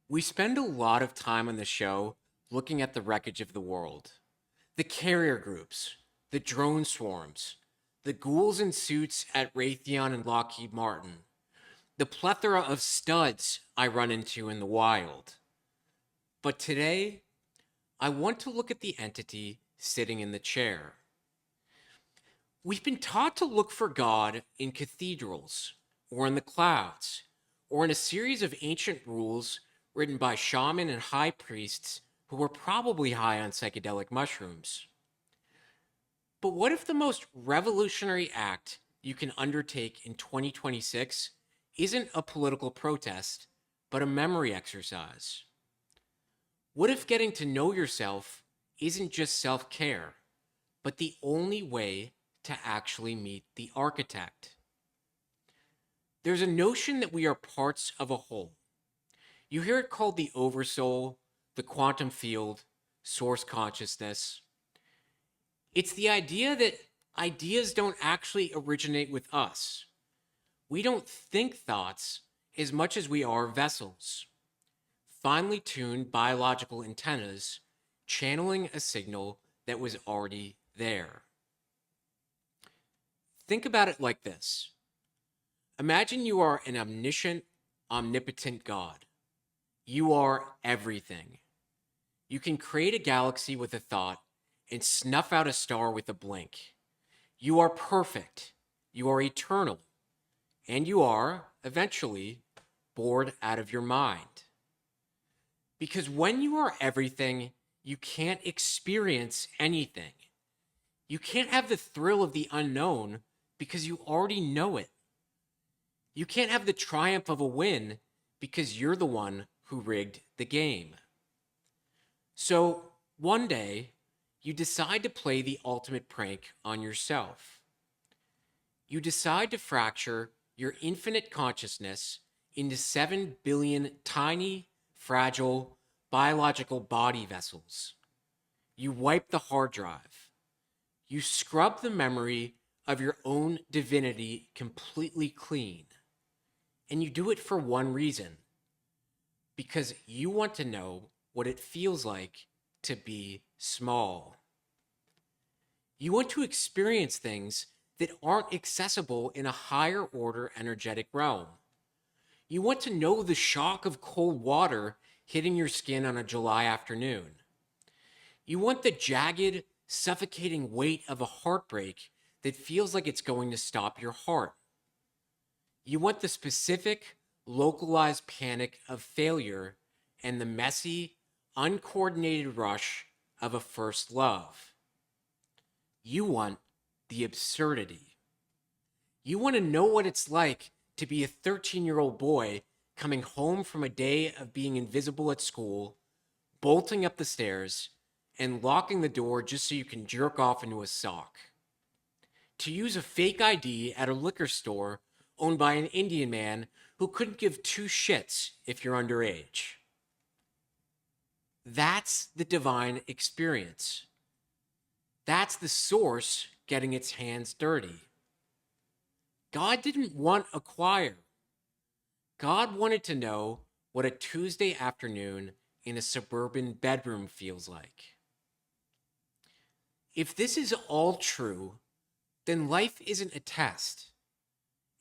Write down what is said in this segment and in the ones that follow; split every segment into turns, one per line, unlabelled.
We spend a lot of time on the show looking at the wreckage of the world. The carrier groups, the drone swarms, the ghouls in suits at Raytheon and Lockheed Martin, the plethora of studs I run into in the wild. But today, I want to look at the entity sitting in the chair. We've been taught to look for God in cathedrals, or in the clouds, or in a series of ancient rules written by shaman and high priests who were probably high on psychedelic mushrooms. But what if the most revolutionary act you can undertake in 2026 isn't a political protest, but a memory exercise? What if getting to know yourself isn't just self care, but the only way to actually meet the architect? There's a notion that we are parts of a whole. You hear it called the oversoul, the quantum field, source consciousness. It's the idea that ideas don't actually originate with us. We don't think thoughts as much as we are vessels, finely tuned biological antennas channeling a signal that was already there. Think about it like this. Imagine you are an omniscient, omnipotent God. You are everything. You can create a galaxy with a thought and snuff out a star with a blink. You are perfect. You are eternal. And you are, eventually, bored out of your mind. Because when you are everything, you can't experience anything. You can't have the thrill of the unknown because you already know it. You can't have the triumph of a win because you're the one who rigged the game. So one day, you decide to play the ultimate prank on yourself. You decide to fracture your infinite consciousness into 7 billion tiny, fragile, biological body vessels. You wipe the hard drive. You scrub the memory of your own divinity completely clean. And you do it for one reason. Because you want to know what it feels like to be small. You want to experience things that aren't accessible in a higher order energetic realm. You want to know the shock of cold water hitting your skin on a July afternoon. You want the jagged, suffocating weight of a heartbreak that feels like it's going to stop your heart. You want the specific, localized panic of failure and the messy, uncoordinated rush of a first love. You want the absurdity. You want to know what it's like to be a 13-year-old boy coming home from a day of being invisible at school, bolting up the stairs, and locking the door just so you can jerk off into a sock. To use a fake ID at a liquor store owned by an Indian man who couldn't give two shits if you're underage. That's the divine experience. That's the source getting its hands dirty. God didn't want a choir. God wanted to know what a Tuesday afternoon in a suburban bedroom feels like. If this is all true, then life isn't a test.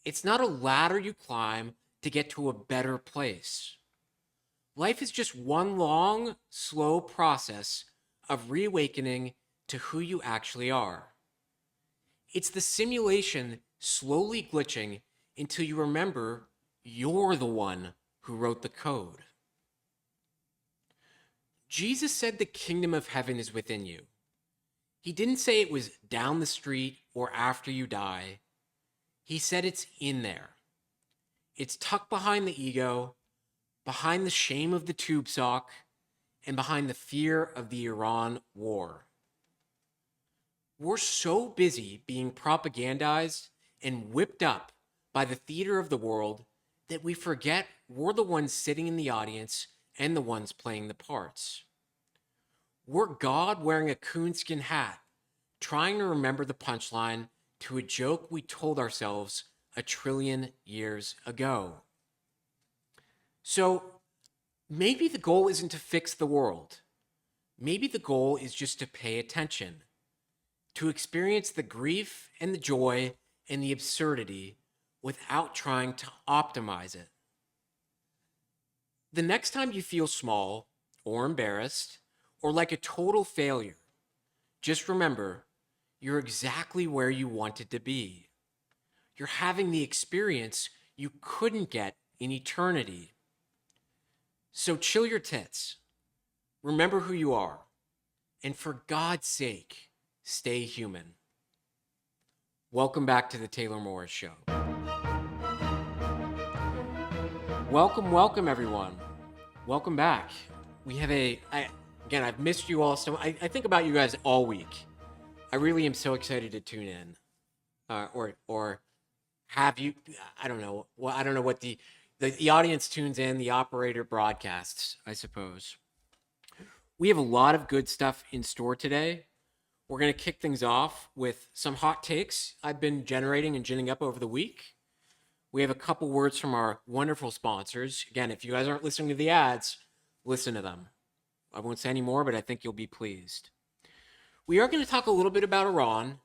It's not a ladder you climb to get to a better place. Life is just one long, slow process of reawakening to who you actually are. It's the simulation slowly glitching until you remember you're the one who wrote the code. Jesus said the kingdom of heaven is within you. He didn't say it was down the street or after you die. He said it's in there. It's tucked behind the ego, behind the shame of the tube sock, and behind the fear of the Iran war. We're so busy being propagandized and whipped up by the theater of the world that we forget we're the ones sitting in the audience and the ones playing the parts. We're God wearing a coonskin hat, trying to remember the punchline to a joke we told ourselves a trillion years ago. So, Maybe the goal isn't to fix the world. Maybe the goal is just to pay attention, to experience the grief and the joy and the absurdity without trying to optimize it. The next time you feel small or embarrassed or like a total failure, just remember you're exactly where you wanted to be. You're having the experience you couldn't get in eternity. So chill your tits. Remember who you are. And for God's sake, stay human. Welcome back to the Taylor Morris Show. Welcome, everyone. Welcome back. We have again, I've missed you all so I think about you guys all week. I really am so excited to tune in. Or have you, I don't know. Well, I don't know what the audience tunes in, the operator broadcasts, I suppose. We have a lot of good stuff in store today. We're going to kick things off with some hot takes I've been generating and ginning up over the week. We have a couple words from our wonderful sponsors. Again, if you guys aren't listening to the ads, listen to them. I won't say any more, but I think you'll be pleased. We are going to talk a little bit about Iran.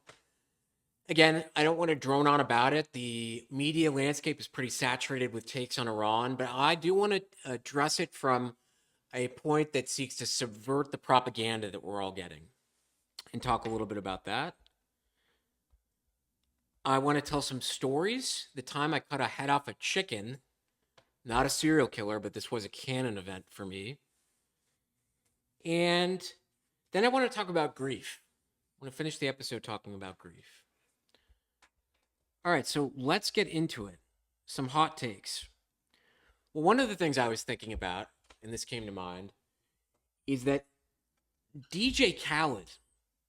Again, I don't want to drone on about it. The media landscape is pretty saturated with takes on Iran, but I do want to address it from a point that seeks to subvert the propaganda that we're all getting and talk a little bit about that. I want to tell some stories. The time I cut a head off a chicken, not a serial killer, but this was a canon event for me. And then I want to talk about grief. I want to finish the episode talking about grief. All right, so let's get into it. Some hot takes. Well, one of the things I was thinking about, and this came to mind, is that DJ Khaled,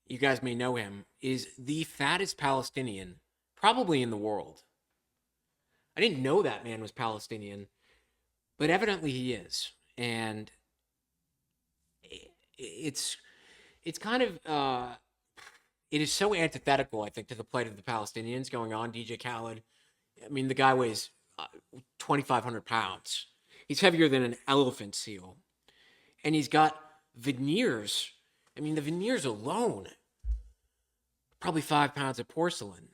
you guys may know him, is the fattest Palestinian probably in the world. I didn't know that man was Palestinian, but evidently he is. And it's kind of, it is so antithetical, I think, to the plight of the Palestinians going on. DJ Khaled, I mean, the guy weighs 2,500 pounds. He's heavier than an elephant seal. And he's got veneers. I mean, the veneers alone, probably 5 pounds of porcelain.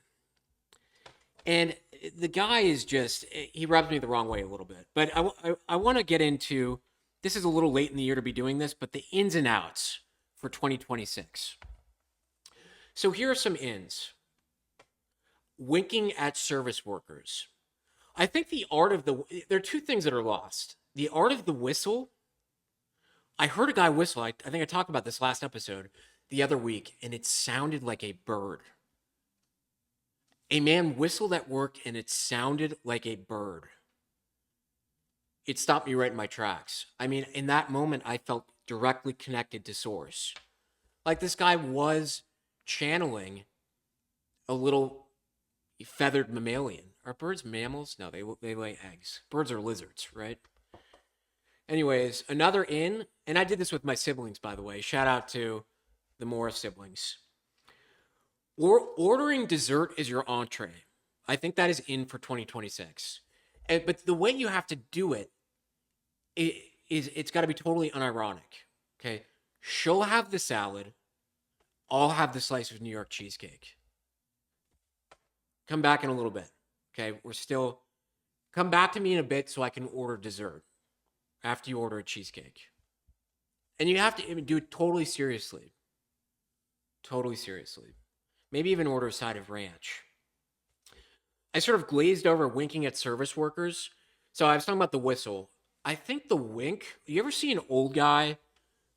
And the guy is just, he rubs me the wrong way a little bit. But I want to get into, this is a little late in the year to be doing this, but the ins and outs for 2026. So here are some ins. Winking at service workers. I think there are two things that are lost. The art of the whistle. I heard a guy whistle. I think I talked about this last episode the other week, and it sounded like a bird. A man whistled at work, and it sounded like a bird. It stopped me right in my tracks. I mean, in that moment, I felt directly connected to source. Like this guy was channeling a little feathered mammalian. Are birds mammals? No, they lay eggs. Birds are lizards, right? Anyways, another in, and I did this with my siblings, by the way. Shout out to the Morris siblings. Ordering dessert as your entree. I think that is in for 2026. But the way you have to do it's got to be totally unironic. Okay, she'll have the salad. I'll have the slice of New York cheesecake. Come back in a little bit. Okay, come back to me in a bit so I can order dessert after you order a cheesecake. And you have to do it totally seriously. Totally seriously. Maybe even order a side of ranch. I sort of glazed over winking at service workers. So I was talking about the whistle. I think the wink, you ever see an old guy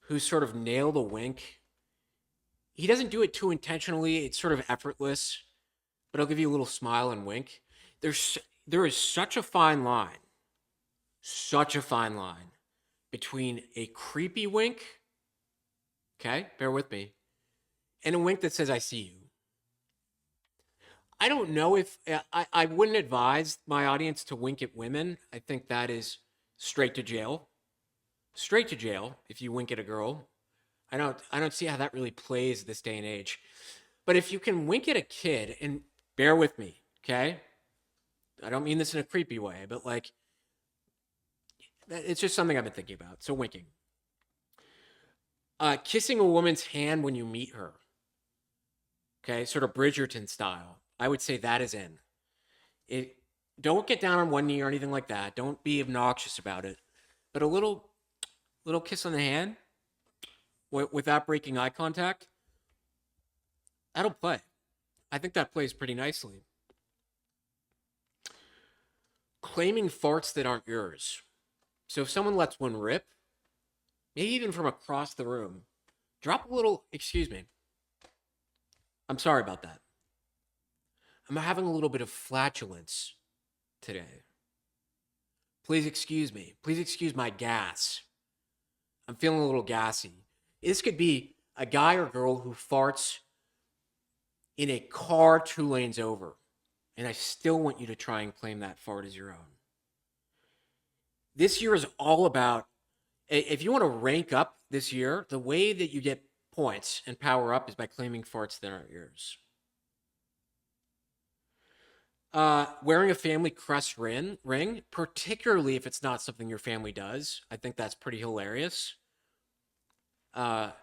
who sort of nailed a wink? He doesn't do it too intentionally. It's sort of effortless, but I'll give you a little smile and wink. There is such a fine line between a creepy wink, okay, bear with me, and a wink that says, I see you. I don't know if, I wouldn't advise my audience to wink at women. I think that is straight to jail. Straight to jail if you wink at a girl. I don't see how that really plays this day and age. But if you can wink at a kid, and bear with me, okay? I don't mean this in a creepy way, but like, It's just something I've been thinking about. So winking. Kissing a woman's hand when you meet her. Okay, sort of Bridgerton style. I would say that is in. It don't get down on one knee or anything like that. Don't be obnoxious about it. But a little kiss on the hand without breaking eye contact, that'll play. I think that plays pretty nicely. Claiming farts that aren't yours. So if someone lets one rip, maybe even from across the room, drop a little, excuse me. I'm sorry about that. I'm having a little bit of flatulence today. Please excuse me. Please excuse my gas. I'm feeling a little gassy. This could be a guy or girl who farts in a car 2 lanes over. And I still want you to try and claim that fart as your own. This year is all about, if you want to rank up this year, the way that you get points and power up is by claiming farts that aren't yours. Wearing a family crest ring, particularly if it's not something your family does. I think that's pretty hilarious. I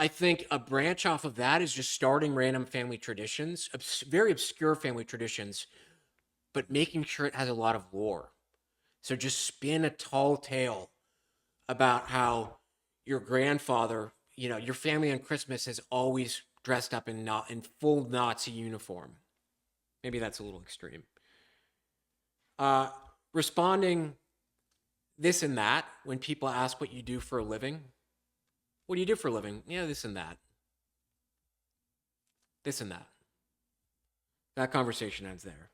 think a branch off of that is just starting random family traditions, very obscure family traditions, but making sure it has a lot of lore. So just spin a tall tale about how your grandfather, your family on Christmas has always dressed up in full Nazi uniform. Maybe that's a little extreme. Responding this and that when people ask what you do for a living. What do you do for a living? Yeah, this and that. This and that. That conversation ends there.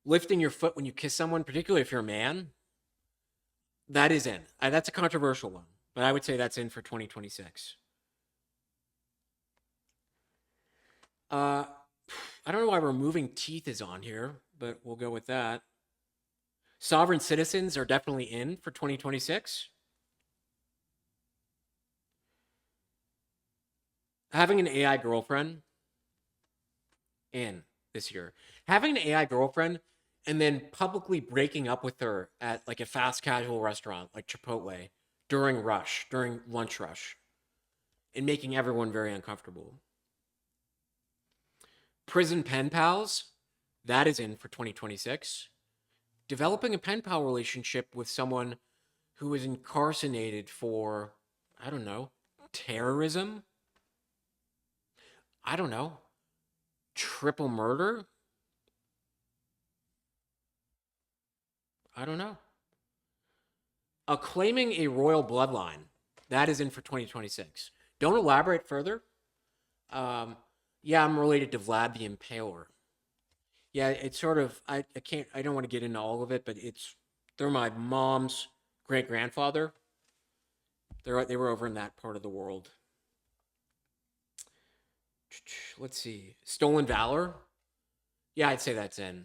Lifting your foot when you kiss someone, particularly if you're a man, that is in. That's a controversial one, but I would say that's in for 2026. I don't know why removing teeth is on here, but we'll go with that. Sovereign citizens are definitely in for 2026. Having an AI girlfriend, in this year. Having an AI girlfriend and then publicly breaking up with her at like a fast casual restaurant like Chipotle during lunch rush, and making everyone very uncomfortable. Prison pen pals, that is in for 2026. Developing a pen pal relationship with someone who is incarcerated for, I don't know, terrorism? I don't know. Triple murder? I don't know. Claiming a royal bloodline, that is in for 2026. Don't elaborate further. Yeah, I'm related to Vlad the Impaler. Yeah, it's sort of, I don't want to get into all of it, but they're my mom's great grandfather. They were over in that part of the world. Let's see. Stolen Valor? Yeah, I'd say that's in.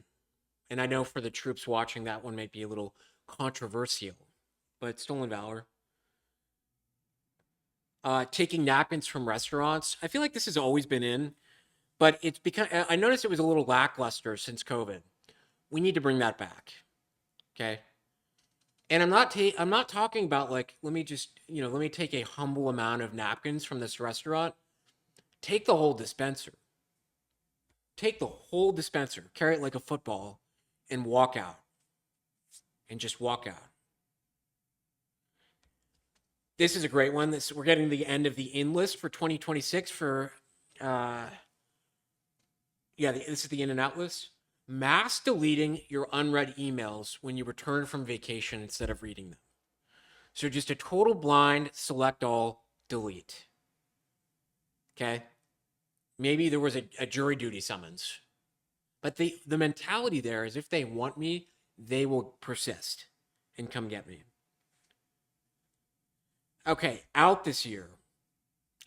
And I know for the troops watching, that one might be a little controversial, but Stolen Valor. Taking napkins from restaurants. I feel like this has always been in, but it's because I noticed it was a little lackluster since COVID. We need to bring that back. Okay. And I'm not talking about like, let me take a humble amount of napkins from this restaurant. Take the whole dispenser. Take the whole dispenser, carry it like a football, and walk out. And just walk out. This is a great one. We're getting the end of the in list for 2026 for, this is the in and out list. Mass deleting your unread emails when you return from vacation instead of reading them. So just a total blind, select all, delete. Okay? Maybe there was a jury duty summons. But the mentality there is if they want me, they will persist and come get me. Okay, out this year.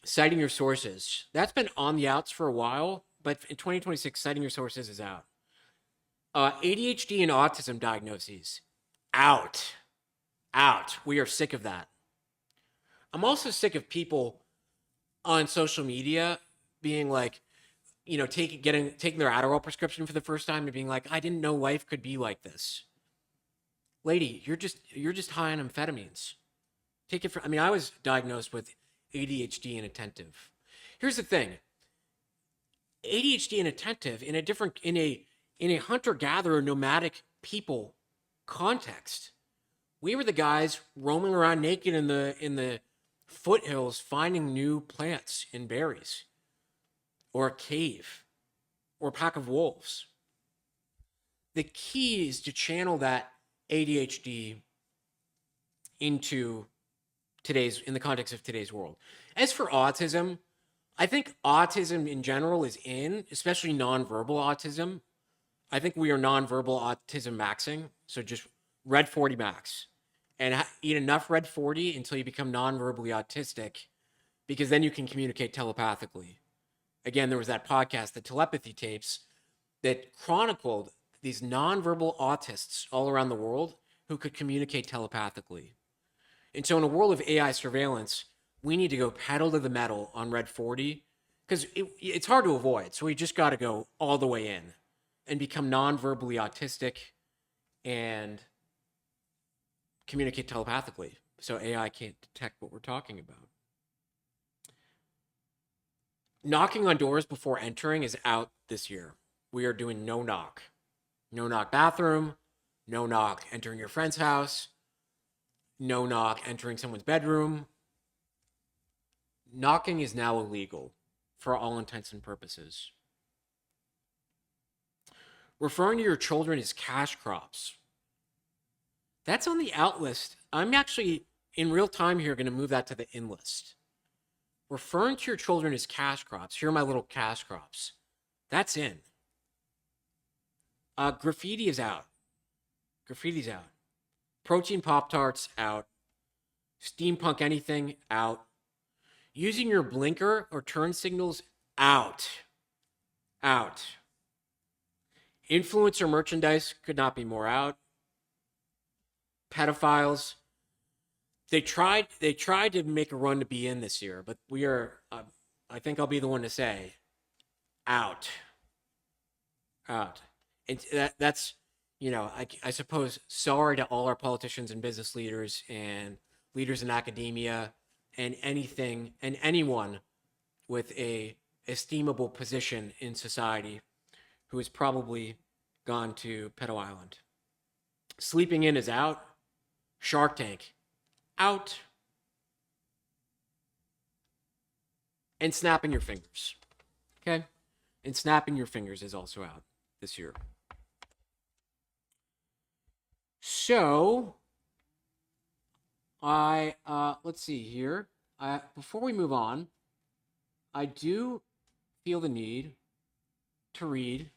Citing your sources. That's been on the outs for a while, but in 2026, citing your sources is out. ADHD and autism diagnoses. Out. We are sick of that. I'm also sick of people on social media being like, taking their Adderall prescription for the first time and being like, I didn't know life could be like this. Lady, you're just high on amphetamines. Take it for. I mean, I was diagnosed with ADHD and attentive. Here's the thing: ADHD and attentive in a hunter gatherer nomadic people context. We were the guys roaming around naked in the foothills, finding new plants and berries, or a cave, or a pack of wolves. The key is to channel that ADHD into in the context of today's world. As for autism, I think autism in general is especially nonverbal autism. I think we are nonverbal autism maxing. So just red 40 max and eat enough red 40 until you become nonverbally autistic, because then you can communicate telepathically. Again, there was that podcast, the telepathy tapes, that chronicled these nonverbal autists all around the world who could communicate telepathically. And so in a world of AI surveillance, we need to go pedal to the metal on red 40, because it's hard to avoid. So we just got to go all the way in and become non-verbally autistic and communicate telepathically so AI can't detect what we're talking about. Knocking on doors before entering is out this year. We are doing no knock. No knock bathroom, no knock entering your friend's house, no knock entering someone's bedroom. Knocking is now illegal for all intents and purposes. Referring to your children as cash crops. That's on the out list. I'm actually, in real time here, going to move that to the in list. Referring to your children as cash crops. Here are my little cash crops. That's in. Graffiti is out. Graffiti's out. Protein Pop-Tarts, out. Steampunk anything, out. Using your blinker or turn signals, out. Out. Influencer merchandise could not be more out. Pedophiles. They tried to make a run to be in this year, but we are, I think I'll be the one to say, out. Out. And that's, I suppose, sorry to all our politicians and business leaders and leaders in academia and anyone with a esteemable position in society who has probably gone to Pedo Island. Sleeping in is out. Shark Tank, out. And snapping your fingers. Okay? And snapping your fingers is also out this year. So, let's see here. Before we move on, I do feel the need to read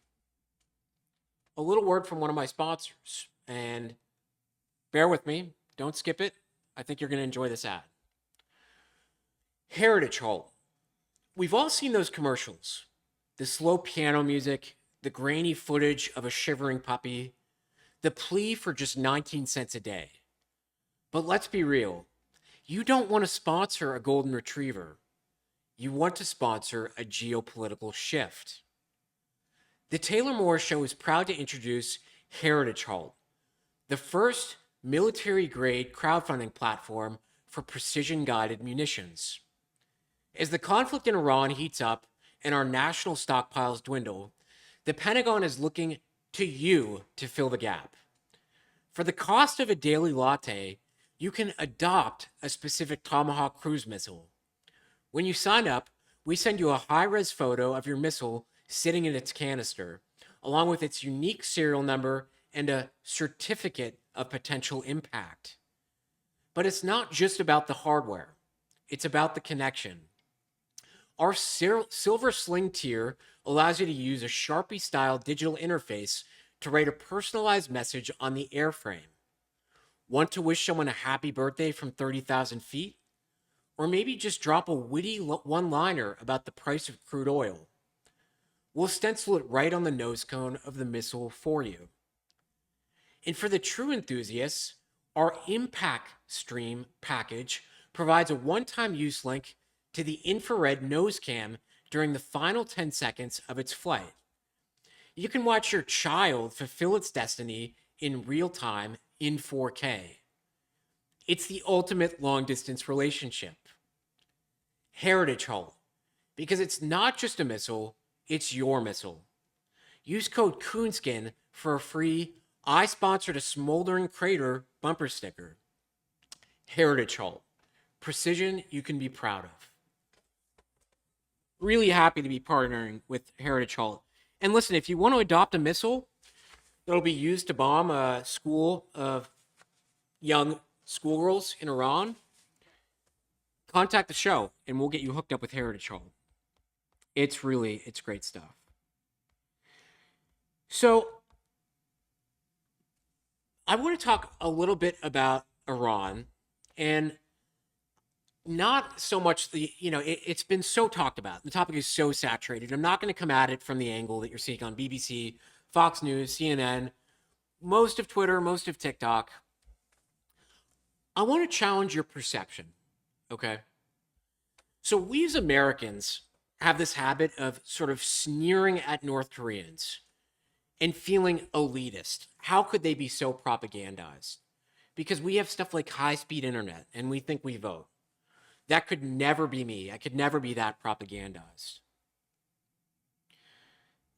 a little word from one of my sponsors. And bear with me. Don't skip it. I think you're going to enjoy this ad. Heritage Hall. We've all seen those commercials. The slow piano music, the grainy footage of a shivering puppy, the plea for just 19 cents a day. But let's be real. You don't want to sponsor a golden retriever. You want to sponsor a geopolitical shift. The Taylor Moore Show is proud to introduce Heritage Hall, the first military-grade crowdfunding platform for precision-guided munitions. As the conflict in Iran heats up and our national stockpiles dwindle, the Pentagon is looking to you to fill the gap. For the cost of a daily latte, you can adopt a specific Tomahawk cruise missile. When you sign up, we send you a high-res photo of your missile sitting in its canister, along with its unique serial number and a certificate of potential impact. But it's not just about the hardware. It's about the connection. Our Silver Sling tier allows you to use a Sharpie-style digital interface to write a personalized message on the airframe. Want to wish someone a happy birthday from 30,000 feet? Or maybe just drop a witty one-liner about the price of crude oil. We'll stencil it right on the nose cone of the missile for you. And for the true enthusiasts, our Impact Stream package provides a one-time use link to the infrared nose cam during the final 10 seconds of its flight. You can watch your child fulfill its destiny in real time in 4K. It's the ultimate long distance relationship. Heritage Hull, because it's not just a missile, it's your missile. Use code Coonskin for a free I sponsored a smoldering crater bumper sticker. Heritage Hull, precision you can be proud of. Really happy to be partnering with Heritage Hull. And listen, if you want to adopt a missile that'll be used to bomb a school of young schoolgirls in Iran, contact the show and we'll get you hooked up with Heritage Hull. It's great stuff. So I want to talk a little bit about Iran, and not so much it's been so talked about. The topic is so saturated. I'm not going to come at it from the angle that you're seeing on BBC, Fox News, CNN, most of Twitter, most of TikTok. I want to challenge your perception, okay? So we as Americans have this habit of sort of sneering at North Koreans and feeling elitist. How could they be so propagandized? Because we have stuff like high-speed internet and we think we vote. That could never be me. I could never be that propagandized.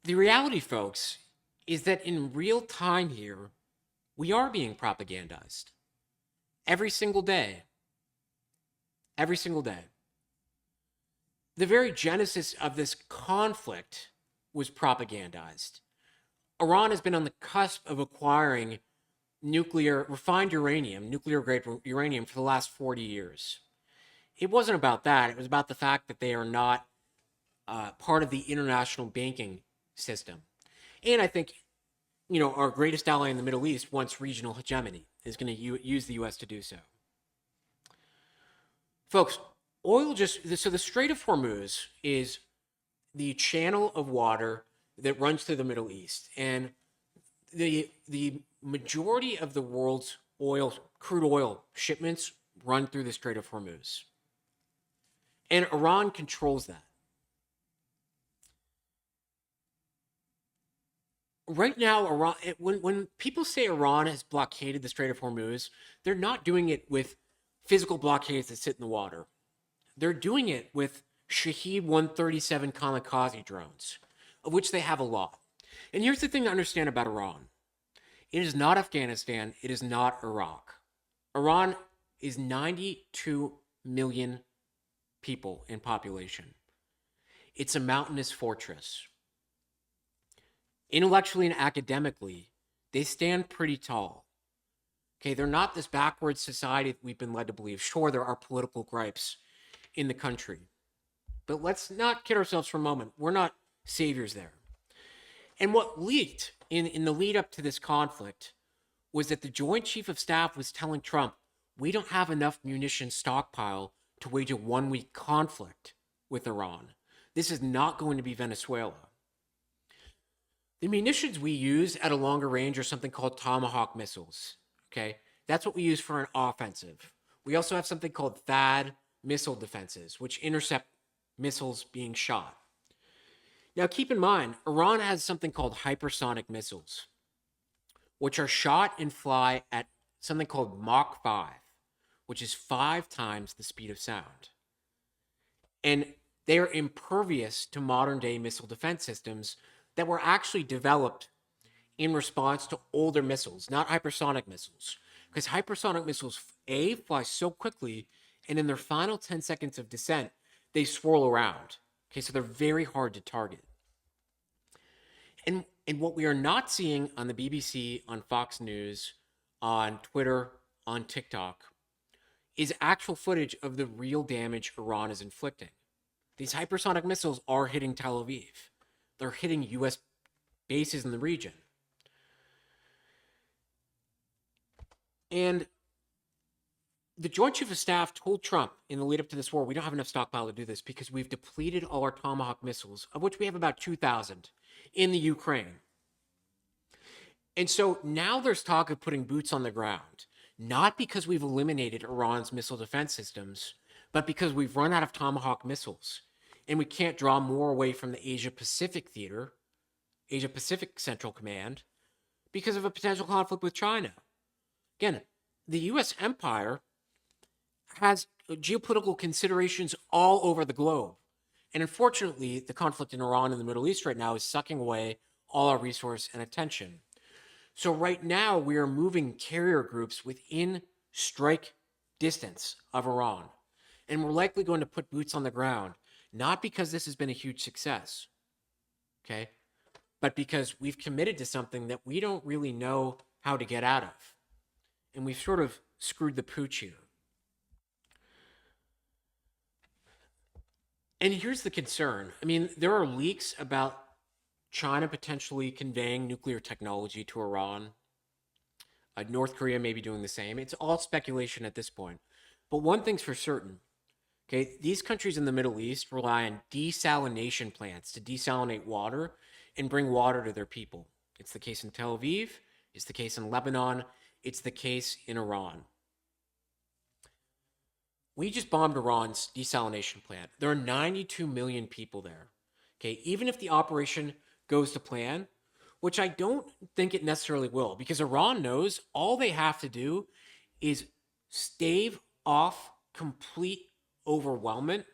The reality, folks, is that in real time here, we are being propagandized. Every single day. Every single day. The very genesis of this conflict was propagandized. Iran has been on the cusp of acquiring refined uranium, nuclear-grade uranium, for the last 40 years. It wasn't about that. It was about the fact that they are not part of the international banking system. And I think, our greatest ally in the Middle East wants regional hegemony, is going to use the U.S. to do so. Folks, so the Strait of Hormuz is the channel of water that runs through the Middle East. And the majority of the world's crude oil shipments run through the Strait of Hormuz. And Iran controls that. Right now, Iran, when people say Iran has blockaded the Strait of Hormuz, they're not doing it with physical blockades that sit in the water. They're doing it with Shahed 137 kamikaze drones, of which they have a lot. And here's the thing to understand about Iran. It is not Afghanistan. It is not Iraq. Iran is 92 million people in population. It's a mountainous fortress. Intellectually and academically, they stand pretty tall. Okay, they're not this backward society that we've been led to believe. Sure, there are political gripes in the country, but let's not kid ourselves for a moment. We're not saviors there. And what leaked in the lead up to this conflict was that the Joint Chief of Staff was telling Trump, we don't have enough munition stockpile to wage a 1-week conflict with Iran. This is not going to be Venezuela. The munitions we use at a longer range are something called Tomahawk missiles. Okay, that's what we use for an offensive. We also have something called THAAD missile defenses, which intercept missiles being shot. Now, keep in mind, Iran has something called hypersonic missiles, which are shot and fly at something called Mach 5, which is 5 times the speed of sound. And they are impervious to modern-day missile defense systems that were actually developed in response to older missiles, not hypersonic missiles. Because hypersonic missiles, A, fly so quickly, and in their final 10 seconds of descent, they swirl around. Okay, so they're very hard to target. And what we are not seeing on the BBC, on Fox News, on Twitter, on TikTok, is actual footage of the real damage Iran is inflicting. These hypersonic missiles are hitting Tel Aviv. They're hitting U.S. bases in the region. And the Joint Chief of Staff told Trump in the lead up to this war, we don't have enough stockpile to do this because we've depleted all our Tomahawk missiles, of which we have about 2,000 in the Ukraine. And so now there's talk of putting boots on the ground, not because we've eliminated Iran's missile defense systems, but because we've run out of Tomahawk missiles. And we can't draw more away from the Asia Pacific theater, Asia Pacific Central Command, because of a potential conflict with China. Again, the US empire has geopolitical considerations all over the globe. And unfortunately, the conflict in Iran and the Middle East right now is sucking away all our resource and attention. So right now, we are moving carrier groups within strike distance of Iran. And we're likely going to put boots on the ground, not because this has been a huge success, okay, but because we've committed to something that we don't really know how to get out of. And we've sort of screwed the pooch here. And here's the concern. I mean, there are leaks about China potentially conveying nuclear technology to Iran. North Korea may be doing the same. It's all speculation at this point. But one thing's for certain. Okay, these countries in the Middle East rely on desalination plants to desalinate water and bring water to their people. It's the case in Tel Aviv. It's the case in Lebanon. It's the case in Iran. We just bombed Iran's desalination plant. There are 92 million people there. Okay, even if the operation goes to plan, which I don't think it necessarily will, because Iran knows all they have to do is stave off complete overwhelmment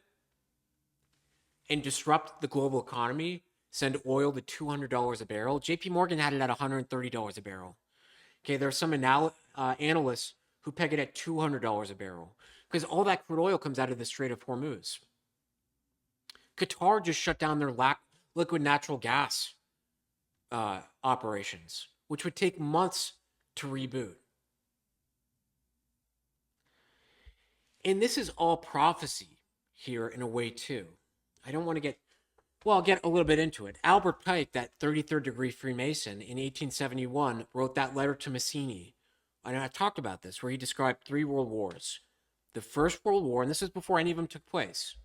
and disrupt the global economy, send oil to $200 a barrel. JP Morgan had it at $130 a barrel. Okay, there are some analysts who peg it at $200 a barrel because all that crude oil comes out of the Strait of Hormuz. Qatar just shut down their liquid natural gas operations, which would take months to reboot. And this is all prophecy here in a way too. I don't want to get, well, I'll get a little bit into it. Albert Pike, that 33rd degree Freemason in 1871, wrote that letter to Mazzini. And I talked about this, where he described 3 world wars. The First World War, and this is before any of them took place.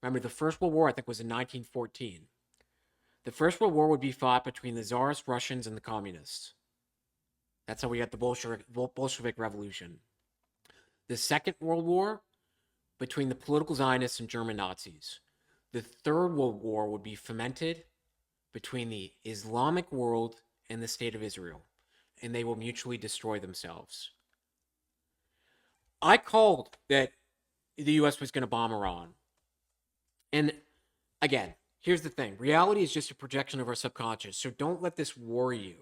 Remember, the First World War, I think, was in 1914. The First World War would be fought between the Tsarist Russians and the Communists. That's how we got the Bolshevik Revolution. The Second World War, between the political Zionists and German Nazis. The Third World War would be fomented between the Islamic world and the State of Israel, and they will mutually destroy themselves. I called that the U.S. was going to bomb Iran. And again, here's the thing. Reality is just a projection of our subconscious, so don't let this worry you.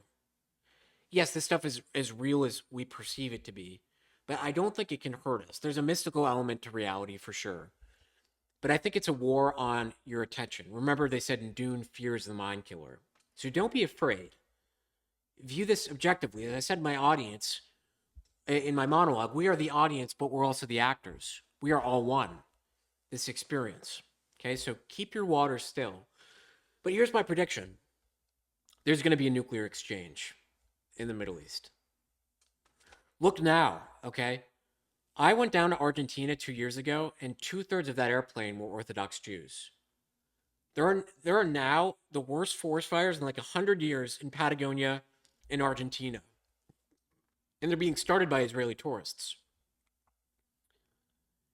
Yes, this stuff is as real as we perceive it to be, but I don't think it can hurt us. There's a mystical element to reality for sure. But I think it's a war on your attention. Remember, they said in Dune, fear is the mind killer. So don't be afraid. View this objectively. As I said, my audience, in my monologue, we are the audience, but we're also the actors. We are all one, this experience. Okay, so keep your water still. But here's my prediction. There's going to be a nuclear exchange in the Middle East. Look now, okay? I went down to Argentina 2 years ago, and 2/3 of that airplane were Orthodox Jews. There are now the worst forest fires in like 100 years in Patagonia in Argentina. And they're being started by Israeli tourists.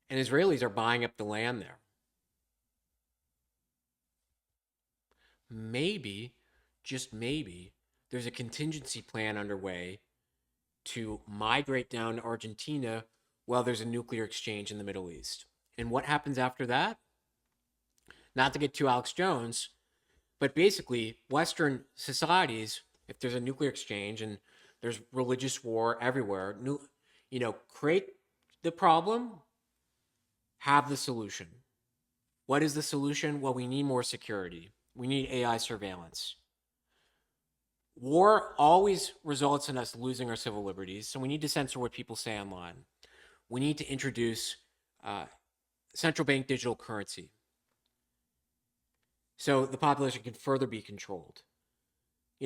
And Israelis are buying up the land there. Maybe, just maybe, there's a contingency plan underway to migrate down to Argentina while there's a nuclear exchange in the Middle East. And what happens after that? Not to get too Alex Jones, but basically, Western societies, if there's a nuclear exchange and there's religious war everywhere, create the problem, have the solution. What is the solution? Well, we need more security. We need AI surveillance. War always results in us losing our civil liberties, so we need to censor what people say online. We need to introduce central bank digital currency so the population can further be controlled.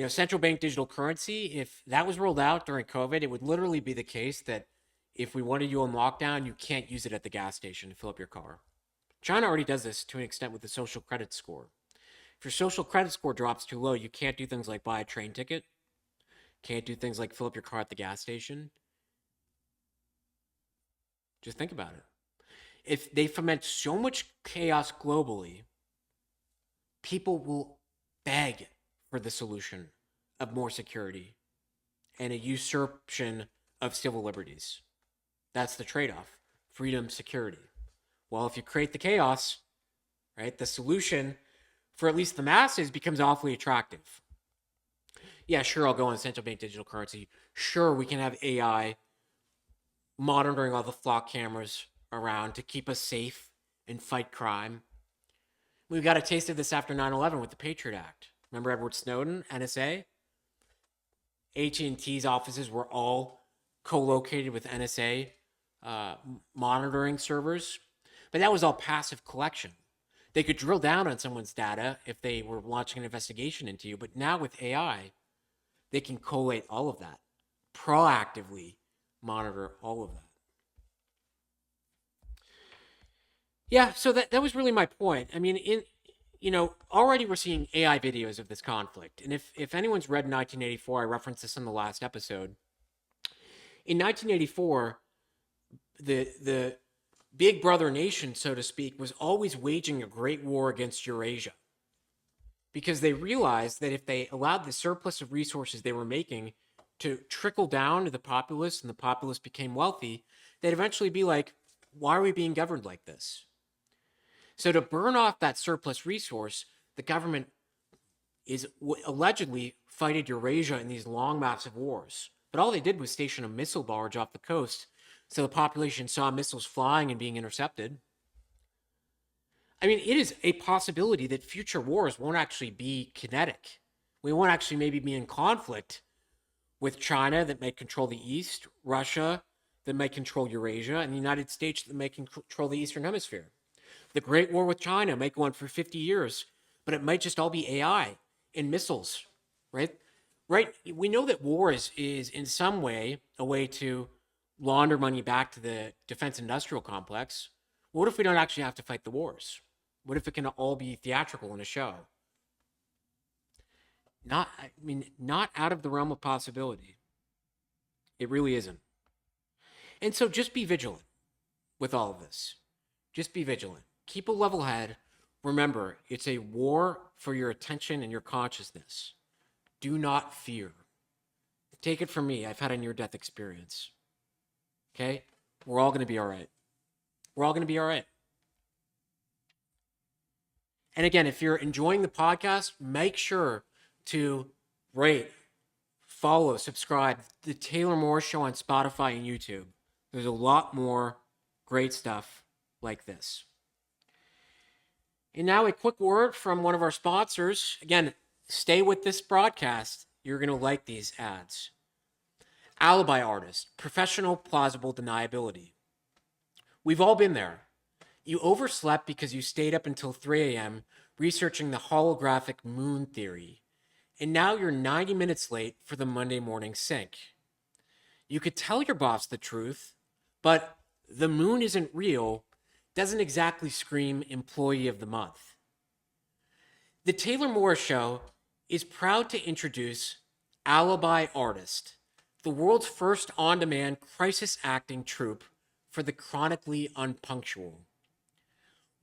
Central bank digital currency, if that was rolled out during COVID, it would literally be the case that if we wanted you on lockdown, you can't use it at the gas station to fill up your car. China already does this to an extent with the social credit score. If your social credit score drops too low, you can't do things like buy a train ticket, can't do things like fill up your car at the gas station. Just think about it. If they foment so much chaos globally, people will beg for the solution of more security and a usurpation of civil liberties. That's the trade-off: freedom, security. Well, if you create the chaos, right, the solution for at least the masses becomes awfully attractive. Yeah, sure, I'll go on central bank digital currency. Sure, we can have AI monitoring all the flock cameras around to keep us safe and fight crime. We got a taste of this after 9/11 with the Patriot Act. Remember Edward Snowden, NSA? AT&T's offices were all co-located with NSA monitoring servers, but that was all passive collection. They could drill down on someone's data if they were launching an investigation into you, but now with AI, they can collate all of that, proactively monitor all of that. Yeah, so that was really my point. I mean, already we're seeing AI videos of this conflict. And if anyone's read 1984, I referenced this in the last episode. In 1984, the big brother nation, so to speak, was always waging a great war against Eurasia, because they realized that if they allowed the surplus of resources they were making to trickle down to the populace and the populace became wealthy, they'd eventually be like, why are we being governed like this? So to burn off that surplus resource, the government is allegedly fighting Eurasia in these long, massive wars. But all they did was station a missile barge off the coast, so the population saw missiles flying and being intercepted. I mean, it is a possibility that future wars won't actually be kinetic. We won't actually maybe be in conflict with China that may control the East, Russia that may control Eurasia, and the United States that may control the Eastern Hemisphere. The Great War with China might go on for 50 years, but it might just all be AI and missiles, right? Right? We know that war is in some way a way to launder money back to the defense industrial complex. What if we don't actually have to fight the wars? What if it can all be theatrical in a show? Not out of the realm of possibility. It really isn't. And so just be vigilant with all of this. Just be vigilant. Keep a level head. Remember, it's a war for your attention and your consciousness. Do not fear. Take it from me. I've had a near-death experience. Okay? We're all going to be all right. We're all going to be all right. And again, if you're enjoying the podcast, make sure to rate, follow, subscribe. The Taylor Moore Show on Spotify and YouTube. There's a lot more great stuff like this. And now a quick word from one of our sponsors. Again, stay with this broadcast. You're going to like these ads. Alibi Artist, professional plausible deniability. We've all been there. You overslept because you stayed up until 3 a.m. researching the holographic moon theory. And now you're 90 minutes late for the Monday morning sync. You could tell your boss the truth, but the moon isn't real doesn't exactly scream Employee of the Month. The Taylor Moore Show is proud to introduce Alibi Artist, the world's first on-demand crisis acting troupe for the chronically unpunctual.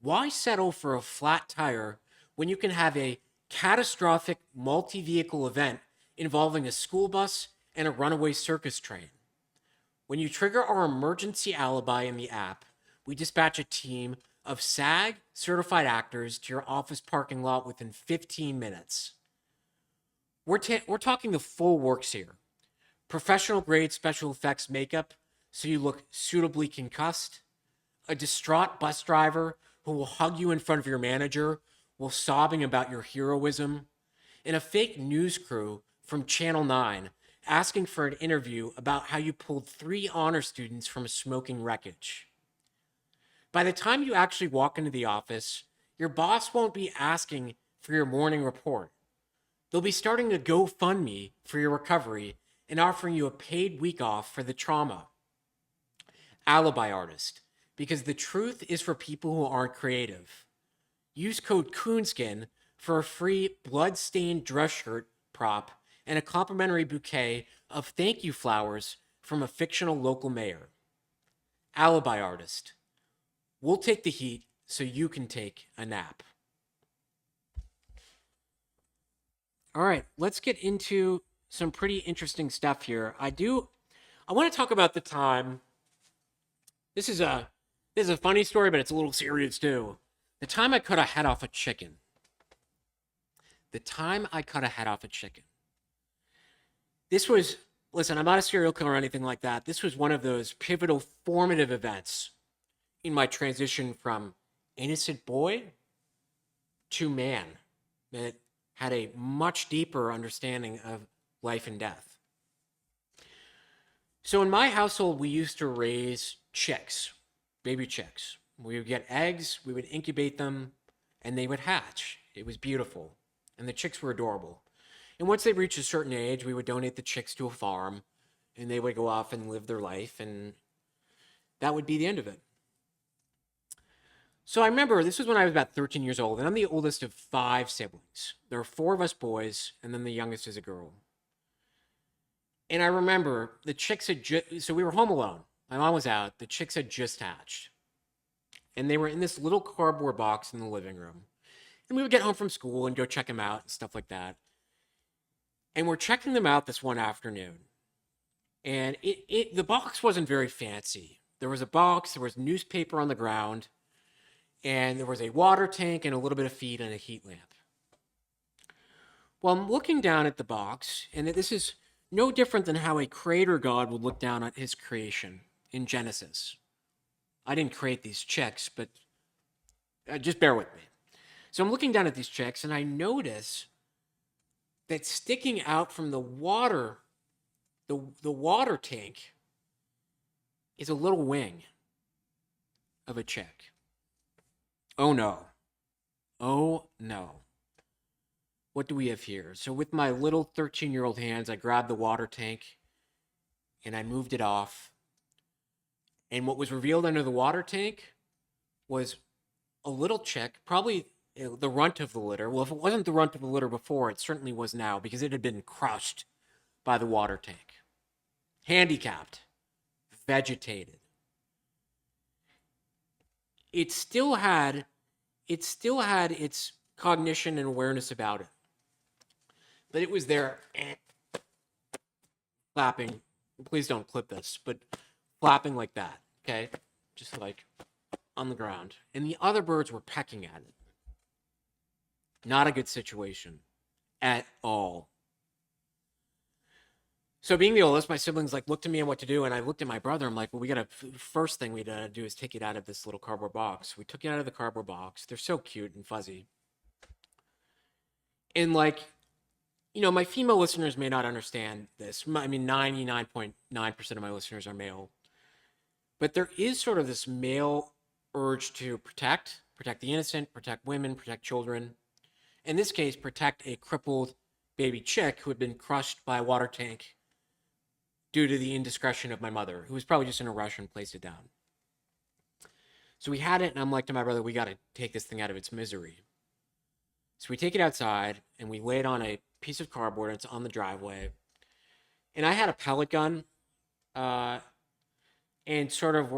Why settle for a flat tire when you can have a catastrophic multi-vehicle event involving a school bus and a runaway circus train? When you trigger our emergency alibi in the app, we dispatch a team of SAG certified actors to your office parking lot within 15 minutes. We're talking the full works here. Professional grade special effects makeup so you look suitably concussed, a distraught bus driver who will hug you in front of your manager while sobbing about your heroism, and a fake news crew from Channel 9 asking for an interview about how you pulled 3 honor students from a smoking wreckage. By the time you actually walk into the office, your boss won't be asking for your morning report. They'll be starting a GoFundMe for your recovery and offering you a paid week off for the trauma. Alibi Artist, because the truth is for people who aren't creative. Use code Coonskin for a free blood-stained dress shirt prop and a complimentary bouquet of thank you flowers from a fictional local mayor. Alibi Artist. We'll take the heat so you can take a nap. All right, let's get into some pretty interesting stuff here. I want to talk about the time. This is a this is a funny story, but it's a little serious too. The time I cut a head off a chicken. The time I cut a head off a chicken. This was, listen, I'm not a serial killer or anything like that. This was one of those pivotal, formative events in my transition from innocent boy to man that had a much deeper understanding of life and death. So in my household, we used to raise chicks, baby chicks. We would get eggs, we would incubate them, and they would hatch. It was beautiful. And the chicks were adorable. And once they reached a certain age, we would donate the chicks to a farm, and they would go off and live their life, and that would be the end of it. So I remember this was when I was about 13 years old, and I'm the oldest of 5 siblings. There are 4 of us boys, and then the youngest is a girl. And I remember the chicks had so we were home alone. My mom was out. The chicks had just hatched. And they were in this little cardboard box in the living room. And we would get home from school and go check them out and stuff like that. And we're checking them out this one afternoon. And the box wasn't very fancy. There was a box, there was newspaper on the ground, and there was a water tank and a little bit of feed and a heat lamp. Well, I'm looking down at the box, and this is no different than how a creator God would look down at his creation in Genesis. I didn't create these chicks, but just bear with me. So I'm looking down at these chicks, and I notice that sticking out from the water, the water tank, is a little wing of a chick. Oh no. Oh no. What do we have here? So with my little 13-year-old hands, I grabbed the water tank and I moved it off. And what was revealed under the water tank was a little chick, probably the runt of the litter. Well, if it wasn't the runt of the litter before, it certainly was now because it had been crushed by the water tank. Handicapped, vegetated. It still had its cognition and awareness about it. But it was there flapping. Please don't clip this, but flapping like that, okay? Just like on the ground. And the other birds were pecking at it. Not a good situation at all. So being the oldest, my siblings looked at me and what to do, and I looked at my brother. I'm like, well, first thing we gotta do is take it out of this little cardboard box. We took it out of the cardboard box. They're so cute and fuzzy. And my female listeners may not understand this. I mean, 99.9% of my listeners are male. But there is sort of this male urge to protect the innocent, protect women, protect children. In this case, protect a crippled baby chick who had been crushed by a water tank due to the indiscretion of my mother, who was probably just in a rush and placed it down. So we had it, and I'm like to my brother, we got to take this thing out of its misery. So we take it outside, and we lay it on a piece of cardboard, and it's on the driveway. And I had a pellet gun, and sort of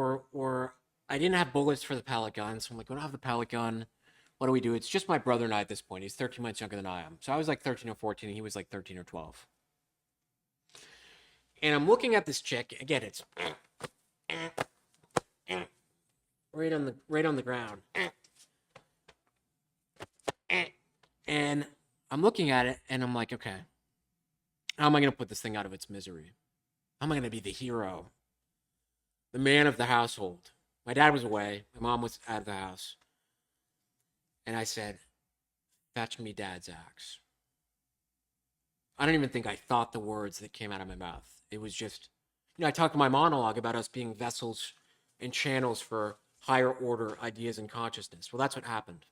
I didn't have bullets for the pellet gun, so I'm like, we don't have the pellet gun. What do we do? It's just my brother and I at this point. He's 13 months younger than I am. So I was like 13 or 14, and he was like 13 or 12. And I'm looking at this chick. Again, it's right on the ground. And I'm looking at it, and I'm like, okay, how am I going to put this thing out of its misery? How am I going to be the hero? The man of the household. My dad was away. My mom was out of the house. And I said, fetch me Dad's axe. I don't even think I thought the words that came out of my mouth. It was just, I talked in my monologue about us being vessels and channels for higher order ideas and consciousness. Well, that's what happened.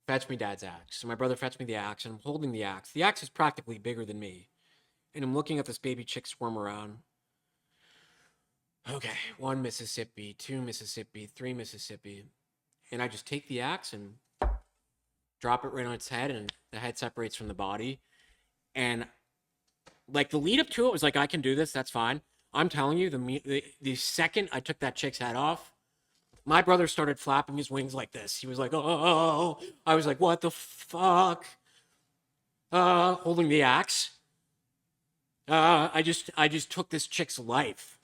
Fetch me Dad's axe. So my brother fetched me the axe, and I'm holding the axe. The axe is practically bigger than me. And I'm looking at this baby chick swarm around. Okay, 1 Mississippi, 2 Mississippi, 3 Mississippi. And I just take the axe and drop it right on its head, and the head separates from the body. And the lead up to it was like, I can do this, that's fine. I'm telling you, the second I took that chick's head off, my brother started flapping his wings like this. He was like, oh. I was like, what the fuck? holding the axe. I just took this chick's life.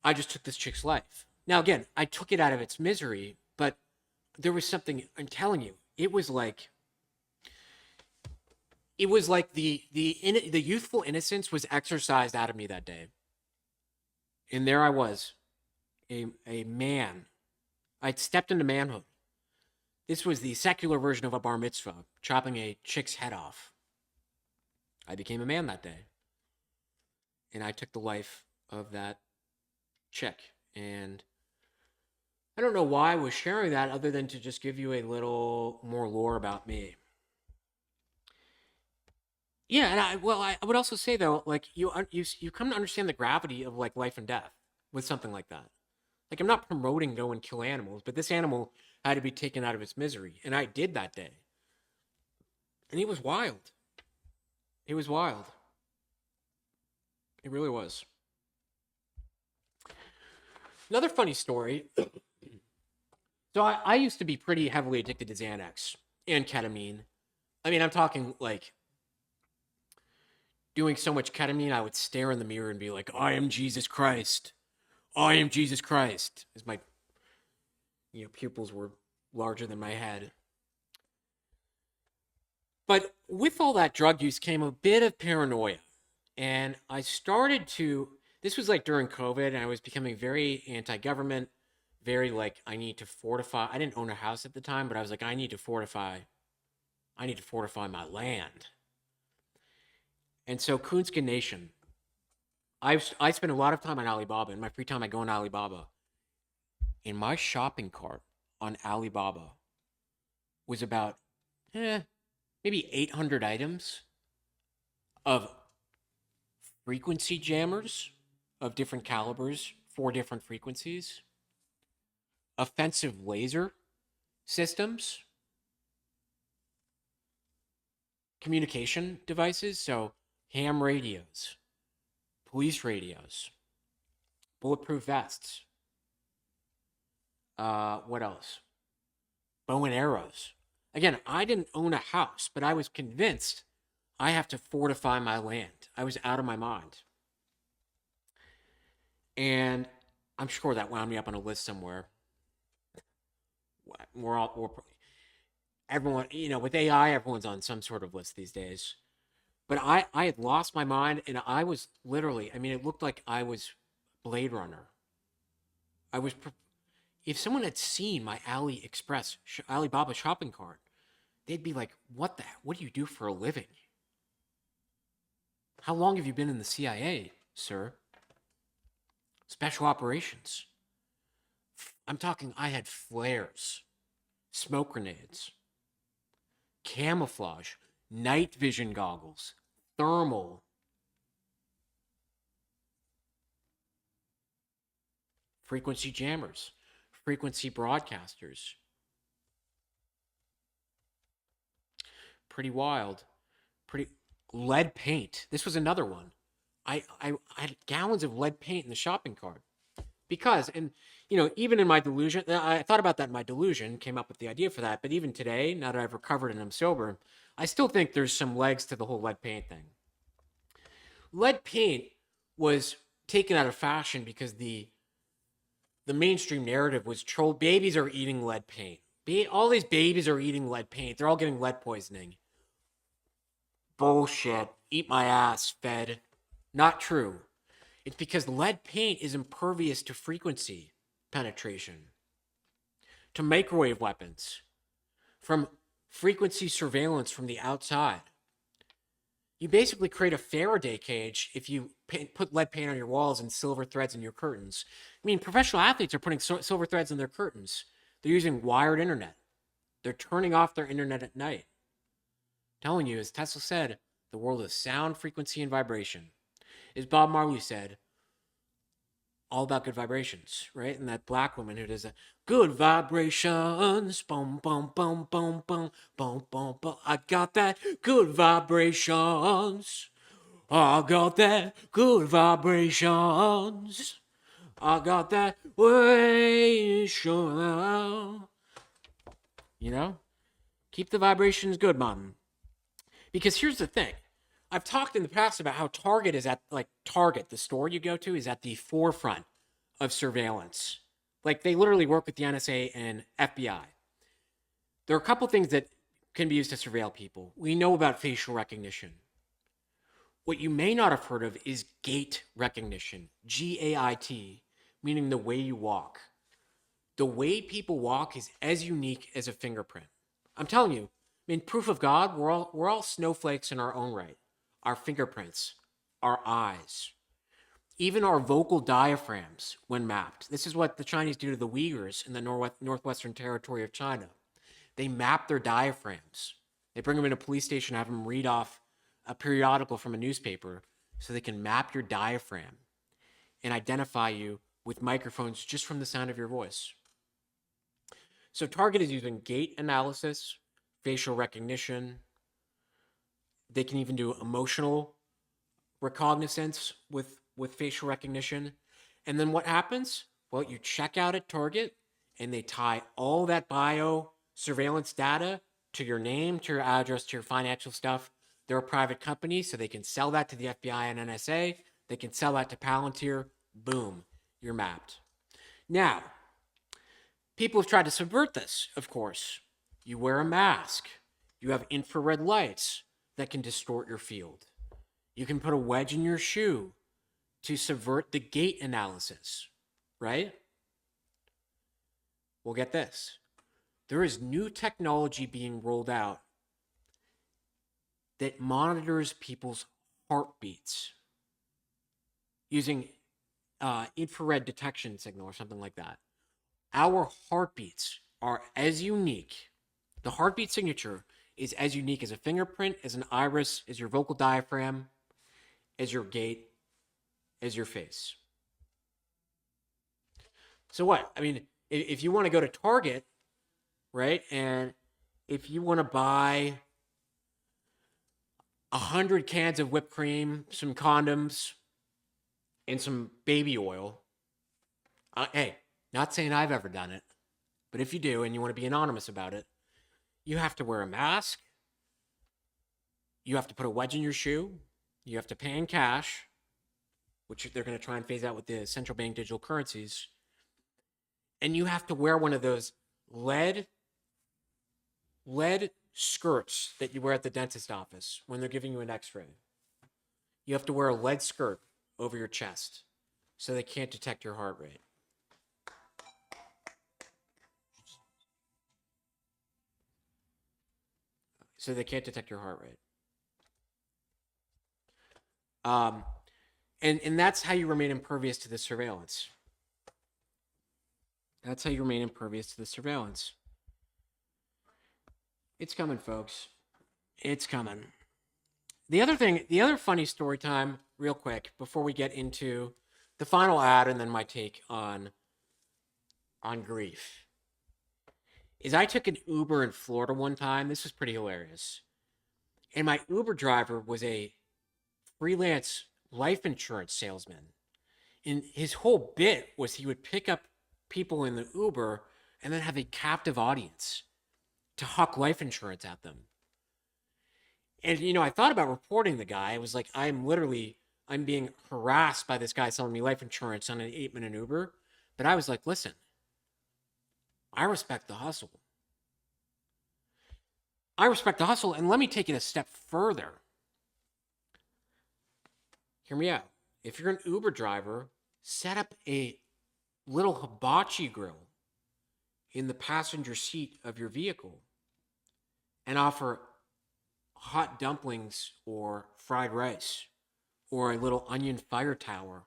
I just took this chick's life. Now, again, I took it out of its misery, but there was something, I'm telling you, it was like the youthful innocence was exercised out of me that day. And there I was, a man. I'd stepped into manhood. This was the secular version of a bar mitzvah, chopping a chick's head off. I became a man that day. And I took the life of that chick. And I don't know why I was sharing that other than to just give you a little more lore about me. Yeah, and I would also say though, like you come to understand the gravity of like life and death with something like that. Like I'm not promoting go and kill animals, but this animal had to be taken out of its misery, and I did that day. And it was wild. It was wild. It really was. Another funny story. So I used to be pretty heavily addicted to Xanax and ketamine. I mean, I'm talking like doing so much ketamine, I would stare in the mirror and be like, I am Jesus Christ. I am Jesus Christ. As my pupils were larger than my head. But with all that drug use came a bit of paranoia. And I started to, this was like during COVID, and I was becoming very anti-government, very like, I need to fortify. I didn't own a house at the time, but I was like, I need to fortify my land. And so Coonskin Nation, I spend a lot of time on Alibaba. In my free time, I go on Alibaba. In my shopping cart on Alibaba was about maybe 800 items of frequency jammers of different calibers, 4 different frequencies, offensive laser systems, communication devices, so ham radios, police radios, bulletproof vests. What else? Bow and arrows. Again, I didn't own a house, but I was convinced I have to fortify my land. I was out of my mind. And I'm sure that wound me up on a list somewhere. Everyone, with AI, everyone's on some sort of list these days. But I had lost my mind, and I was literally, it looked like I was Blade Runner. If someone had seen my Alibaba shopping cart, they'd be like, what do you do for a living? How long have you been in the CIA, sir? Special operations. I'm talking, I had flares, smoke grenades, camouflage, night vision goggles, thermal, frequency jammers, frequency broadcasters. Pretty wild. Pretty lead paint. This was another one. I had gallons of lead paint in the shopping cart because, and even in my delusion, I thought about that in my delusion, came up with the idea for that. But even today, now that I've recovered and I'm sober, I still think there's some legs to the whole lead paint thing. Lead paint was taken out of fashion because the mainstream narrative was trolled. Babies are eating lead paint. All these babies are eating lead paint. They're all getting lead poisoning. Bullshit. Eat my ass, Fed. Not true. It's because lead paint is impervious to frequency penetration, to microwave weapons, from frequency surveillance from the outside. You basically create a Faraday cage if you put lead paint on your walls and silver threads in your curtains. Professional athletes are putting silver threads in their curtains. They're using wired internet. They're turning off their internet at night. I'm telling you, as Tesla said, the world is sound, frequency, and vibration. As Bob Marley said, all about good vibrations, right? And that black woman who does a good vibrations, boom, boom, boom, boom, boom, boom, boom, boom. I got that good vibrations. I got that good vibrations. I got that way, sure. Keep the vibrations good, man. Because here's the thing. I've talked in the past about how Target is at, like, Target, the store you go to, is at the forefront of surveillance. Like, they literally work with the NSA and FBI. There are a couple things that can be used to surveil people. We know about facial recognition. What you may not have heard of is gait recognition, GAIT, meaning the way you walk. The way people walk is as unique as a fingerprint. I'm telling you, I mean, proof of God, we're all snowflakes in our own right. Our fingerprints, our eyes, even our vocal diaphragms when mapped. This is what the Chinese do to the Uyghurs in the northwestern territory of China. They map their diaphragms. They bring them in a police station, have them read off a periodical from a newspaper so they can map your diaphragm and identify you with microphones just from the sound of your voice. So Target is using gait analysis, facial recognition. They can even do emotional recognizance with facial recognition. And then what happens? Well, you check out at Target and they tie all that bio surveillance data to your name, to your address, to your financial stuff. They're a private company, so they can sell that to the FBI and NSA. They can sell that to Palantir. Boom, you're mapped. Now, people have tried to subvert this, of course. You wear a mask. You have infrared lights that can distort your field. You can put a wedge in your shoe to subvert the gait analysis, right? Well, get this. There is new technology being rolled out that monitors people's heartbeats using infrared detection signal or something like that. Our heartbeats are as unique. The heartbeat signature is as unique as a fingerprint, as an iris, as your vocal diaphragm, as your gait, as your face. So what? I mean, if you want to go to Target, right, and if you want to buy 100 cans of whipped cream, some condoms, and some baby oil, hey, not saying I've ever done it, but if you do and you want to be anonymous about it, you have to wear a mask. You have to put a wedge in your shoe. You have to pay in cash, which they're going to try and phase out with the central bank digital currencies. And you have to wear one of those lead skirts that you wear at the dentist office when they're giving you an x-ray. You have to wear a lead skirt over your chest so they can't detect your heart rate. So they can't detect your heart rate. And that's how you remain impervious to the surveillance. That's how you remain impervious to the surveillance. It's coming, folks. It's coming. The other funny story time, real quick, before we get into the final ad and then my take on grief, is I took an Uber in Florida one time. This was pretty hilarious. And my Uber driver was a freelance life insurance salesman. And his whole bit was he would pick up people in the Uber and then have a captive audience to hawk life insurance at them. And, I thought about reporting the guy. I was like, I'm being harassed by this guy selling me life insurance on an 8-minute Uber. But I was like, listen, I respect the hustle. And let me take it a step further. Hear me out. If you're an Uber driver, set up a little hibachi grill in the passenger seat of your vehicle and offer hot dumplings or fried rice or a little onion fire tower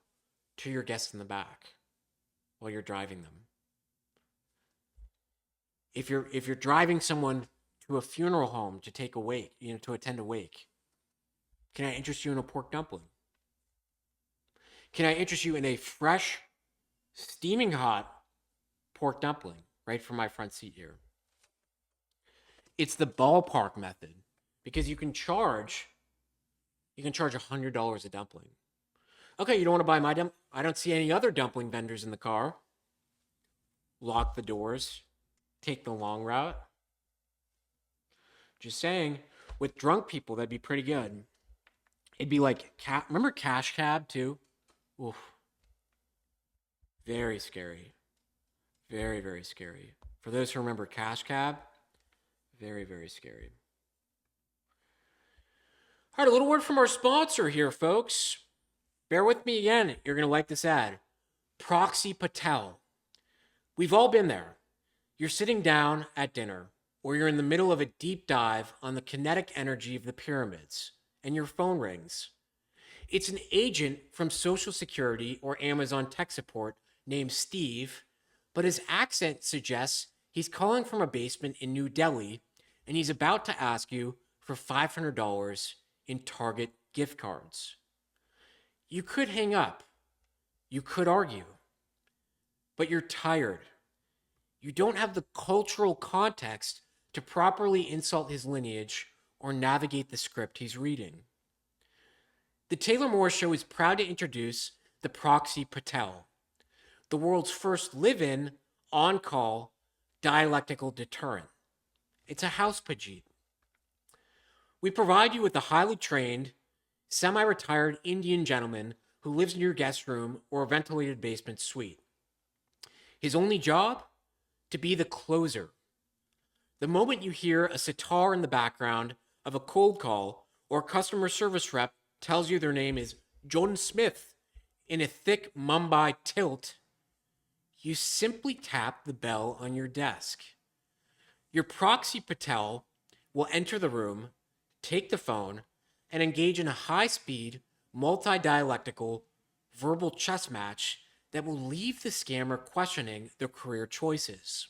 to your guests in the back while you're driving them. If you're driving someone to a funeral home to take a wake, to attend a wake, can I interest you in a pork dumpling? Can I interest you in a fresh, steaming hot pork dumpling right from my front seat here? It's the ballpark method because you can charge $100 a dumpling. Okay, you don't want to buy my dumpling? I don't see any other dumpling vendors in the car. Lock the doors. Take the long route. Just saying. With drunk people, that'd be pretty good. It'd be like, remember Cash Cab too? Oof. Very scary. Very, very scary. For those who remember Cash Cab, very, very scary. All right, a little word from our sponsor here, folks. Bear with me again. You're going to like this ad. Proxy Patel. We've all been there. You're sitting down at dinner, or you're in the middle of a deep dive on the kinetic energy of the pyramids, and your phone rings. It's an agent from Social Security or Amazon tech support named Steve, but his accent suggests he's calling from a basement in New Delhi, and he's about to ask you for $500 in Target gift cards. You could hang up. You could argue. But you're tired. You don't have the cultural context to properly insult his lineage or navigate the script he's reading. The Taylor Moore Show is proud to introduce the Proxy Patel, the world's first live-in, on-call, dialectical deterrent. It's a house pajit. We provide you with a highly trained, semi-retired Indian gentleman who lives in your guest room or a ventilated basement suite. His only job? To be the closer. The moment you hear a sitar in the background of a cold call or a customer service rep tells you their name is John Smith in a thick Mumbai tilt, you simply tap the bell on your desk. Your Proxy Patel will enter the room, take the phone, and engage in a high-speed, multi-dialectical, verbal chess match that will leave the scammer questioning their career choices.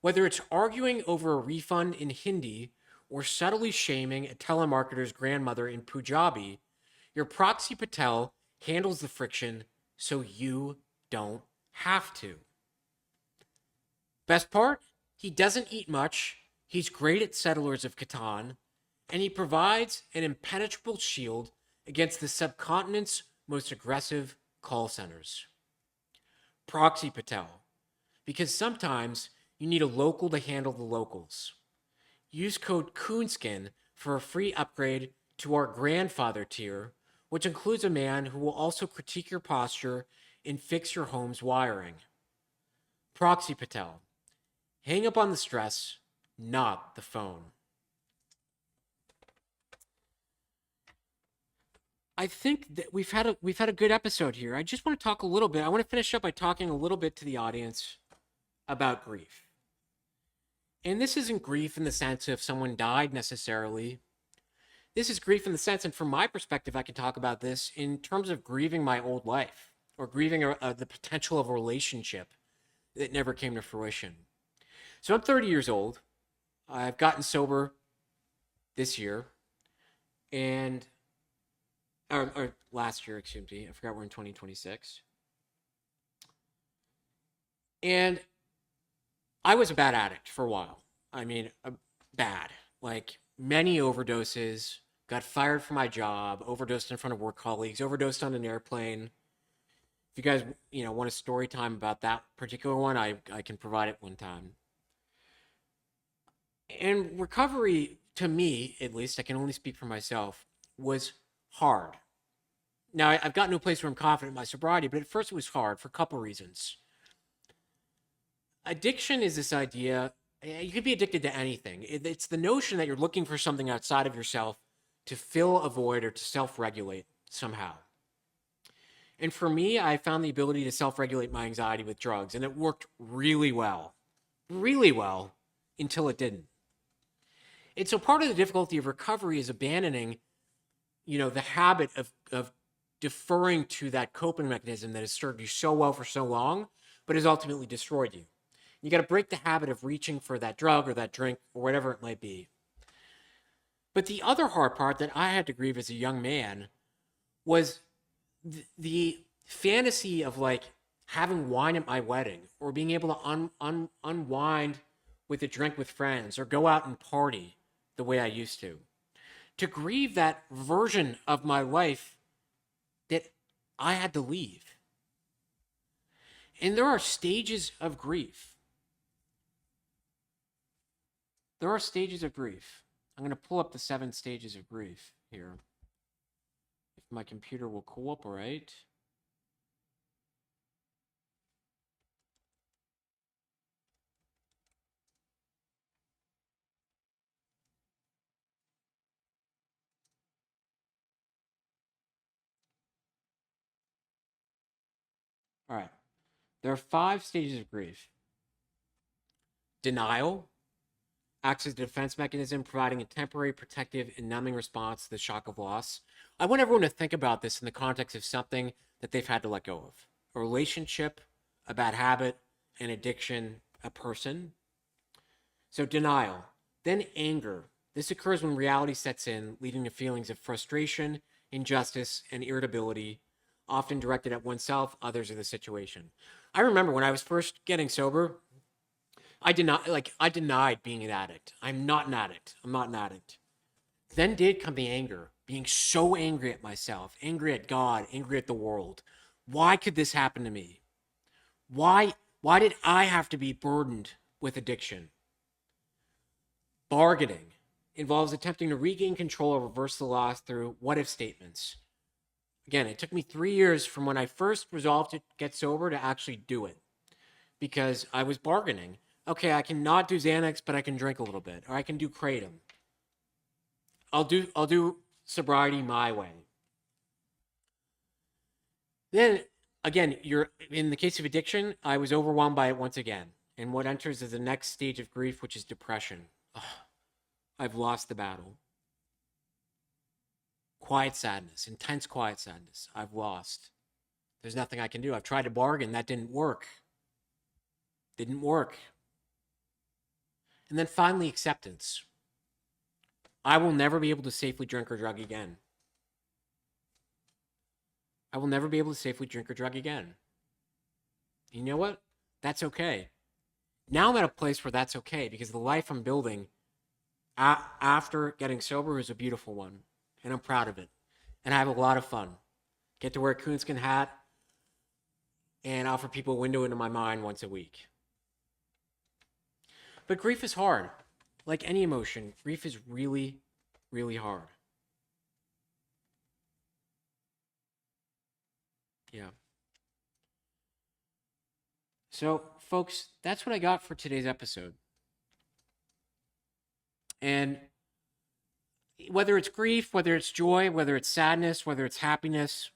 Whether it's arguing over a refund in Hindi or subtly shaming a telemarketer's grandmother in Punjabi, your Proxy Patel handles the friction so you don't have to. Best part? He doesn't eat much, he's great at Settlers of Catan, and he provides an impenetrable shield against the subcontinent's most aggressive call centers. Proxy Patel, because sometimes you need a local to handle the locals. Use code Coonskin for a free upgrade to our grandfather tier, which includes a man who will also critique your posture and fix your home's wiring. Proxy Patel, hang up on the stress, not the phone. I think that we've had a good episode here. I just want to talk a little bit. I want to finish up by talking a little bit to the audience about grief. And this isn't grief in the sense of someone died necessarily. This is grief in the sense, and from my perspective, I can talk about this in terms of grieving my old life or grieving the potential of a relationship that never came to fruition. So I'm 30 years old. I've gotten sober this year, and or last year, excuse me. I forgot we're in 2026. And I was a bad addict for a while. I mean, bad. Like many overdoses, got fired from my job, overdosed in front of work colleagues, overdosed on an airplane. If you guys, want a story time about that particular one, I can provide it one time. And recovery, to me, at least, I can only speak for myself, was hard. Now, I've gotten to a place where I'm confident in my sobriety, but at first it was hard for a couple reasons. Addiction is this idea, you could be addicted to anything. It's the notion that you're looking for something outside of yourself to fill a void or to self-regulate somehow. And for me, I found the ability to self-regulate my anxiety with drugs, and it worked really well, until it didn't. And so part of the difficulty of recovery is abandoning, the habit of deferring to that coping mechanism that has served you so well for so long, but has ultimately destroyed you. You got to break the habit of reaching for that drug or that drink or whatever it might be. But the other hard part that I had to grieve as a young man was the fantasy of like having wine at my wedding or being able to unwind with a drink with friends or go out and party the way I used to. To grieve that version of my life that I had to leave. And there are stages of grief. There are stages of grief. I'm going to pull up the 7 stages of grief here. If my computer will cooperate. All right. There are 5 stages of grief. Denial acts as a defense mechanism, providing a temporary protective and numbing response to the shock of loss. I want everyone to think about this in the context of something that they've had to let go of: a relationship, a bad habit, an addiction, a person. So, denial. Then, anger. This occurs when reality sets in, leading to feelings of frustration, injustice, and irritability, often directed at oneself, others, or the situation. I remember when I was first getting sober, I denied being an addict. I'm not an addict. I'm not an addict. Then did come the anger, being so angry at myself, angry at God, angry at the world. Why could this happen to me? Why did I have to be burdened with addiction? Bargaining involves attempting to regain control or reverse the loss through what if statements. Again, it took me 3 years from when I first resolved to get sober to actually do it, because I was bargaining. Okay, I can not do Xanax, but I can drink a little bit, or I can do kratom. I'll do sobriety my way. Then again, you're in the case of addiction, I was overwhelmed by it once again. And what enters is the next stage of grief, which is depression. Ugh, I've lost the battle. Quiet sadness, intense quiet sadness. I've lost. There's nothing I can do. I've tried to bargain. That didn't work. Didn't work. And then finally, acceptance. I will never be able to safely drink or drug again. I will never be able to safely drink or drug again. You know what? That's okay. Now I'm at a place where that's okay, because the life I'm building after getting sober is a beautiful one, and I'm proud of it. And I have a lot of fun. Get to wear a coonskin hat and offer people a window into my mind once a week. But grief is hard. Like any emotion, grief is really, really hard. Yeah. So, folks, that's what I got for today's episode. And whether it's grief, whether it's joy, whether it's sadness, whether it's happiness,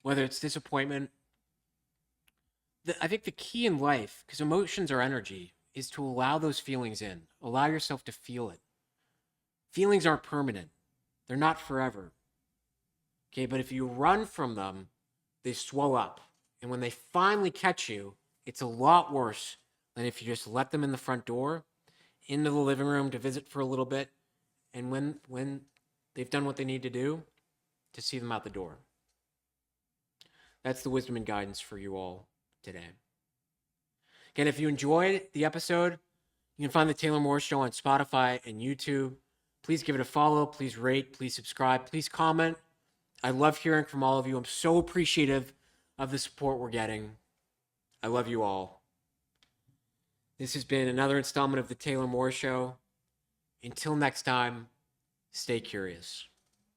whether it's disappointment, I think the key in life, because emotions are energy, is to allow those feelings in. Allow yourself to feel it. Feelings aren't permanent. They're not forever. Okay, but if you run from them, they swell up. And when they finally catch you, it's a lot worse than if you just let them in the front door, into the living room to visit for a little bit, and when they've done what they need to do, to see them out the door. That's the wisdom and guidance for you all today. Again, if you enjoyed the episode, you can find the Taylor Moore Show on Spotify and YouTube. Please give it a follow. Please rate. Please subscribe. Please comment. I love hearing from all of you. I'm so appreciative of the support we're getting. I love you all. This has been another installment of the Taylor Moore Show. Until next time, stay curious.